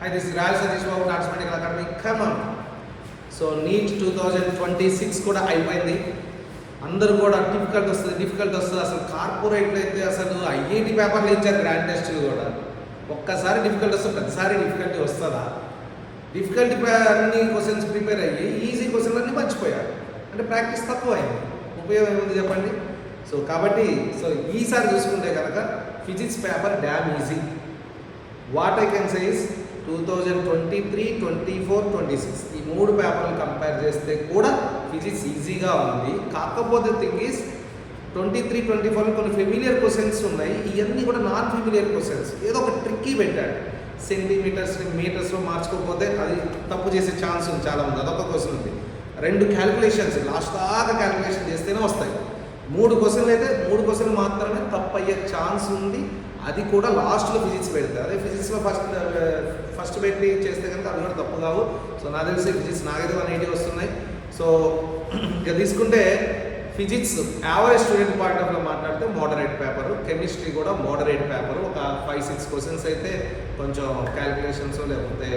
Hi, this is Raj Satish Babu, Arts Medical Academy. Come on. So NEET 2026 కూడా అయిపోయింది. అందరూ కూడా difficult వస్తుంది. అసలు కార్పొరేట్లో అయితే అసలు ఐఐటి పేపర్లు ఇచ్చారు గ్రాండ్ టెస్ట్లు కూడా. ఒక్కసారి డిఫికల్ట్ వస్తుంది, ప్రతిసారి డిఫికల్టీ వస్తుందా? డిఫికల్టీ అన్ని క్వశ్చన్స్ ప్రిపేర్ అయ్యి ఈజీ క్వశ్చన్లు అన్నీ మర్చిపోయారు. అంటే ప్రాక్టీస్ తక్కువ అయింది. ఉపయోగం ఏముంది చెప్పండి? సో కాబట్టి ఈసారి చూసుకుంటే కనుక physics paper dam easy. What I can say is 2023, 24, 26 ఈ 3 పేపర్లు కంపేర్ చేస్తే కూడా ఫిజిక్స్ ఈజీగా ఉంది. కాకపోతే థింగ్ ఈస్ 23, 24 కొన్ని ఫెమిలియర్ క్వశ్చన్స్ ఉన్నాయి. ఇవన్నీ కూడా నాన్ ఫెమిలియర్ క్వశ్చన్స్. ఏదో ఒక ట్రిక్కీ పెట్టాడు. సెంటీమీటర్స్ని మీటర్స్లో మార్చుకోకపోతే అది తప్పు చేసే ఛాన్స్ ఉంది చాలా ఉంది. అదొక క్వశ్చన్ ఉంది. 2 క్యాలిక్యులేషన్స్ లాస్ట్ దాకా క్యాలిక్యులేషన్ చేస్తేనే వస్తాయి. 3 క్వశ్చన్లు అయితే 3 క్వశ్చన్లు మాత్రమే తప్పు అయ్యే ఛాన్స్ ఉంది. అది కూడా లాస్ట్లో ఫిజిక్స్ పెడతారు. అదే ఫిజిక్స్లో ఫస్ట్ పెట్టి చేస్తే కనుక అవి కూడా తప్పు కావు. సో నాకు తెలిసి ఫిజిక్స్ నాకైతే 180 వస్తున్నాయి. సో ఇక తీసుకుంటే ఫిజిక్స్ యావరేజ్ స్టూడెంట్ పాయింట్ ఆఫ్లో మాట్లాడితే మోడరేట్ పేపరు, కెమిస్ట్రీ కూడా మోడరేట్ పేపరు. ఒక 5-6 క్వశ్చన్స్ అయితే కొంచెం క్యాలిక్యులేషన్స్ లేకపోతే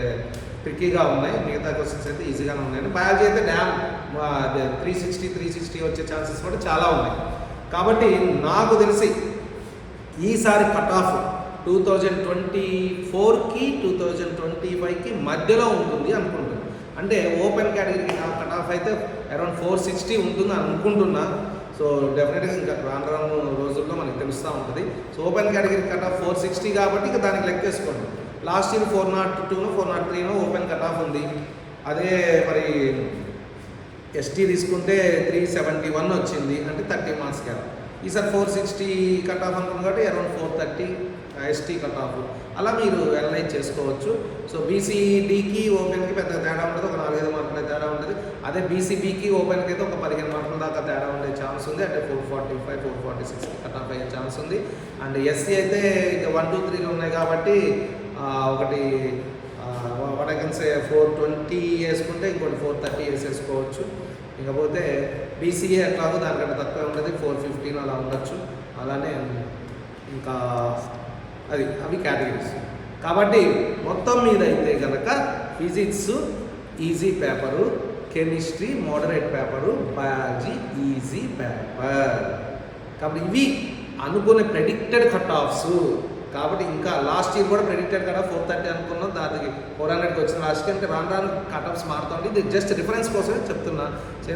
ట్రిక్కీగా ఉన్నాయి. మిగతా క్వశ్చన్స్ అయితే ఈజీగానే ఉన్నాయి. బయాలజీ అయితే డ్యామ్ 360 వచ్చే ఛాన్సెస్ కూడా చాలా ఉన్నాయి. కాబట్టి నాకు తెలిసి ఈసారి కట్ ఆఫ్ 2024కి 2025కి మధ్యలో ఉంటుంది అనుకుంటున్నాను. అంటే ఓపెన్ కేటగిరీకి కట్ ఆఫ్ అయితే అరౌండ్ 460 ఉంటుంది అనుకుంటున్నా. సో డెఫినెట్గా ఇంకా రాను రోజుల్లో మనకి తెలుస్తూ ఉంటుంది. So open category cut off 460 కాబట్టి ఇంకా దానికి లెక్కేసుకోండి. Last year 402, 403 open cut off ఉంది. అదే మరి ఎస్టీ తీసుకుంటే 371 వచ్చింది, అంటే 30 మార్క్స్ గ్యాప్. ఈసారి 460 కట్ ఆఫ్ అనుకుంది కాబట్టి అరౌండ్ 430 ఎస్టీ కట్ ఆఫ్. అలా మీరు అనలైజ్ చేసుకోవచ్చు. సో బీసీడీకి ఓపెన్కి పెద్ద తేడా ఉంటుంది, ఒక 4-5 మార్కుల తేడా ఉంటుంది. అదే బీసీబీకి ఓపెన్కి అయితే ఒక 15 మార్కుల దాకా తేడా ఉండే ఛాన్స్ ఉంది. అంటే 445, 446 కట్ ఆఫ్ అయ్యే ఛాన్స్ ఉంది. అండ్ ఎస్సీ అయితే ఇక 1, 2, 3 ఉన్నాయి కాబట్టి ఒకటి వాట్ ఐ కెన్ సే 420 వేసుకుంటే ఇంకోటి 430 వేసేసుకోవచ్చు. ఇకపోతే బీసీఏ ఎట్లాగో దానికంటే తక్కువ ఉంటుంది, 415 అలా ఉండొచ్చు. అలానే ఇంకా అవి కేటగిరీస్. కాబట్టి మొత్తం మీద అయితే కనుక physics easy paper, chemistry moderate paper, biology easy paper. కాబట్టి ఇవి అనుకునే ప్రెడిక్టెడ్ కట్ ఆఫ్స్. కాబట్టి ఇంకా లాస్ట్ ఇయర్ కూడా ప్రెడిక్టెడ్ కదా 430 అనుకున్నాం, దానికి 400కి వచ్చిన లాస్ట్కి. అంటే రాను కట్ ఆఫ్స్ మారుతుంది. ఇది జస్ట్ రిఫరెన్స్ కోసమే చెప్తున్నా.